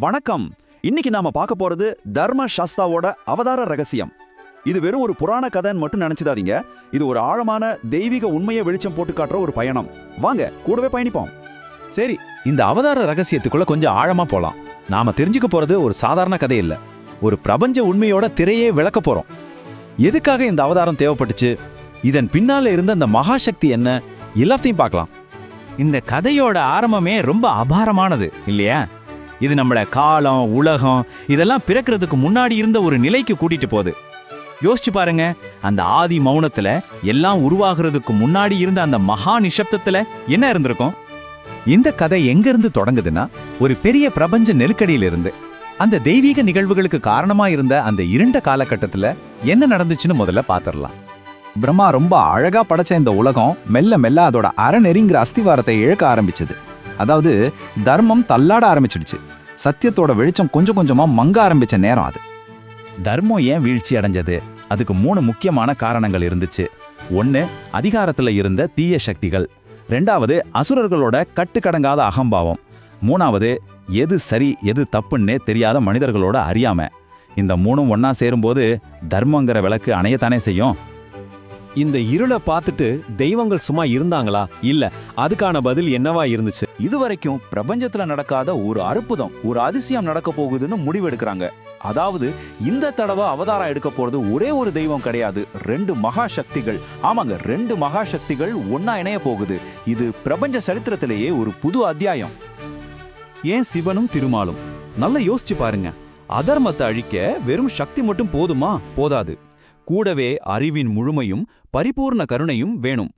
வணக்கம். இன்னைக்கு நாம பார்க்க போறது தர்ம சாஸ்தாவோட அவதார ரகசியம். இது வெறும் ஒரு புராண கதைன்னு மட்டும் நினைச்சிடாதீங்க. இது ஒரு ஆழமான தெய்வீக உண்மையை வெளிச்சம் போட்டு காட்டுற ஒரு பயணம். வாங்க கூடவே பயணிப்போம். சரி, இந்த அவதார ரகசியத்துக்குள்ள கொஞ்சம் ஆழமா போலாம். நாம தெரிஞ்சுக்க போறது ஒரு சாதாரண கதை இல்ல, ஒரு பிரபஞ்ச உண்மையோட திரையே விளக்க போறோம். எதுக்காக இந்த அவதாரம் தேவைப்பட்டுச்சு, இதன் பின்னால இருந்த அந்த மகாசக்தி என்ன, எல்லாத்தையும் பார்க்கலாம். இந்த கதையோட ஆரம்பமே ரொம்ப அபாரமானது இல்லையா? இது நம்மள காலம், உலகம் இதெல்லாம் பிறக்கிறதுக்கு முன்னாடி இருந்த ஒரு நிலைக்கு கூட்டிட்டு போகுது. யோசிச்சு பாருங்க, அந்த ஆதி மௌனத்துல எல்லாம் உருவாகிறதுக்கு முன்னாடி இருந்த அந்த மகா நிஷப்தத்துல என்ன இருந்திருக்கும்? இந்த கதை எங்க இருந்து தொடங்குதுன்னா, ஒரு பெரிய பிரபஞ்ச நெருக்கடியிலிருந்து. அந்த தெய்வீக நிகழ்வுகளுக்கு காரணமா இருந்த அந்த இருண்ட காலகட்டத்துல என்ன நடந்துச்சுன்னு முதல்ல பாத்திரலாம். பிரம்மா ரொம்ப அழகா படைச்ச இந்த உலகம் மெல்ல மெல்ல அதோட அறநெறிங்கிற அஸ்திவாரத்தை இழக்க ஆரம்பிச்சது. அதாவது தர்மம் தள்ளாட ஆரம்பிச்சிடுச்சு. சத்தியத்தோட வெளிச்சம் கொஞ்சம் கொஞ்சமா மங்க ஆரம்பிச்ச நேரம் அது. தர்மம் ஏன் வீழ்ச்சி அடைஞ்சது? அதுக்கு 3 முக்கியமான காரணங்கள் இருந்துச்சு. 1, அதிகாரத்துல இருந்த தீய சக்திகள். 2வது, அசுரர்களோட கட்டுக்கடங்காத அகம்பாவம். 3வது, எது சரி எது தப்புன்னே தெரியாத மனிதர்களோட அறியாம. இந்த 3ம் ஒன்னா சேரும்போது தர்மங்கிற விளக்கு அணையத்தானே செய்யும். இந்த இருளை பார்த்துட்டு தெய்வங்கள் சும்மா இருந்தாங்களா? இல்ல, அதுக்கான பதில் என்னவா இருந்துச்சு? இதுவரைக்கும் பிரபஞ்சத்துல நடக்காத ஒரு அற்புதம், ஒரு அதிசயம் நடக்க போகுதுன்னு முடிவெடுக்கிறாங்க. அதாவது இந்த தடவை அவதாரம் எடுக்க போறது ஒரே ஒரு தெய்வம் கிடையாது, 2 மகா சக்திகள். ஆமாங்க, 2 மகா சக்திகள் ஒன்னா இணைய போகுது. இது பிரபஞ்ச சரித்திரத்திலேயே ஒரு புது அத்தியாயம். ஏன் சிவனும் திருமாலும்? நல்லா யோசிச்சு பாருங்க. அதர்மத்தை அழிக்க வெறும் சக்தி மட்டும் போதுமா? போதாது. கூடவே அறிவின் முழுமையும் பரிபூர்ண கருணையும் வேணும்.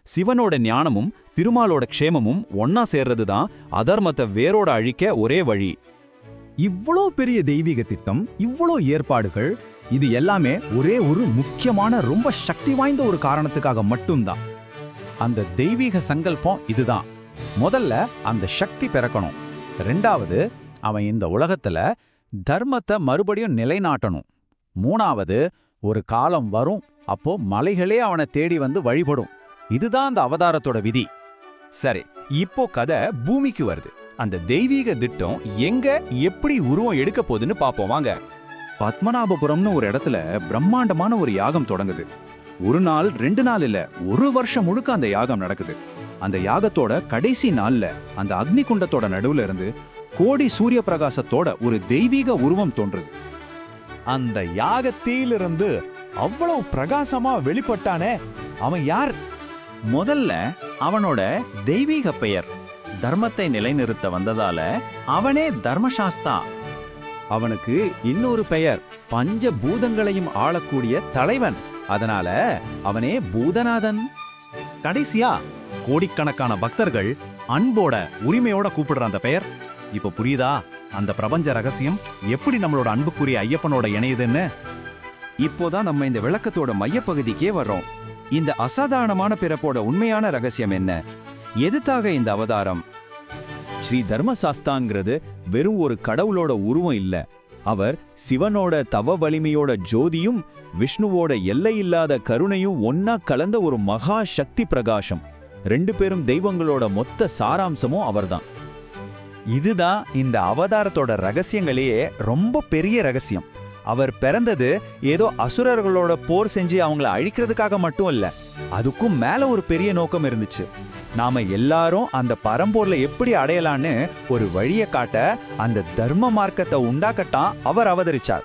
சிவனோட ஞானமும் திருமாலோட க்ஷேமமும் ஒன்னா சேர்றதுதான் அதர்மத்தை வேரோட அழிக்க ஒரே வழி. இவ்வளோ பெரிய தெய்வீக திட்டம், இவ்வளோ ஏற்பாடுகள், இது எல்லாமே ஒரே ஒரு முக்கியமான ரொம்ப சக்தி வாய்ந்த ஒரு காரணத்துக்காக மட்டும்தான். அந்த தெய்வீக சங்கல்பம் இதுதான். முதல்ல அந்த சக்தி பிறக்கணும். 2வது, அவன் இந்த உலகத்துல தர்மத்தை மறுபடியும் நிலைநாட்டணும். 3வது, ஒரு காலம் வரும், அப்போ மலைகளே அவனை தேடி வந்து வழிபடும். இதுதான் அந்த அவதாரத்தோட விதி. சரி, இப்போ கதை பூமிக்கு வருது. அந்த தெய்வீக திட்டம் எங்க எப்படி உருவம் எடுக்க போகுதுன்னு பாப்போம் வாங்க. பத்மநாபபுரம்னு ஒரு இடத்துல பிரம்மாண்டமான ஒரு யாகம் தொடங்குது. 1 நாள் 2 நாள் இல்ல, 1 வருஷம் முழுக்க அந்த யாகம் நடக்குது. அந்த யாகத்தோட கடைசி நாள்ல அந்த அக்னி குண்டத்தோட நடுவுல இருந்து கோடி சூரிய பிரகாசத்தோட ஒரு தெய்வீக உருவம் தோன்றுது. அந்த யாகத்திலிருந்து அவ்வளவு பிரகாசமா வெளிப்பட்டானே, அவன் யார்? முதல்ல அவனோட தெய்வீக பெயர். தர்மத்தை நிலைநிறுத்த வந்ததால அவனே தர்மசாஸ்தா. அவனுக்கு இன்னொரு பெயர், பஞ்ச பூதங்களையும் ஆளக்கூடிய தலைவன். அதனால அவனே பூதநாதன். கடைசியா கோடிக்கணக்கான பக்தர்கள் அன்போட உரிமையோட கூப்பிடுற அந்த பெயர். இப்ப புரியுதா அந்த பிரபஞ்ச ரகசியம் எப்படி நம்மளோட அன்புக்குரிய ஐயப்பனோட இணையுதுன்னு? இப்போதான் நம்ம இந்த விளக்கத்தோட மையப்பகுதிக்கே வர்றோம். இந்த அசாதாரணமான பிறப்போட உண்மையான ரகசியம் என்ன? எதுக்காக இந்த அவதாரம்? ஸ்ரீ தர்மசாஸ்தாங்கிறது வெறும் ஒரு கடவுளோட உருவம் இல்ல. அவர் சிவனோட தவ வலிமையோட ஜோதியும் விஷ்ணுவோட எல்லையில்லாத கருணையும் ஒன்னா கலந்த ஒரு மகா சக்தி பிரகாசம். 2 பேரும் தெய்வங்களோட மொத்த சாராம்சமும் அவர்தான். இதுதான் இந்த அவதாரத்தோட ரகசியங்களையே ரொம்ப பெரிய ரகசியம். அவர் பிறந்தது ஏதோ அசுரர்களோட போர் செஞ்சு அவங்கள அழிக்கிறதுக்காக மட்டும் இல்ல, அதுக்கும் மேல ஒரு பெரிய நோக்கம் இருந்துச்சு. நாம எல்லாரும் அந்த பரம்போர்ல எப்படி அடையலான்னு ஒரு வழியை காட்ட, அந்த தர்ம மார்க்கத்தை உண்டாக்கட்டான் அவர் அவதரிச்சார்.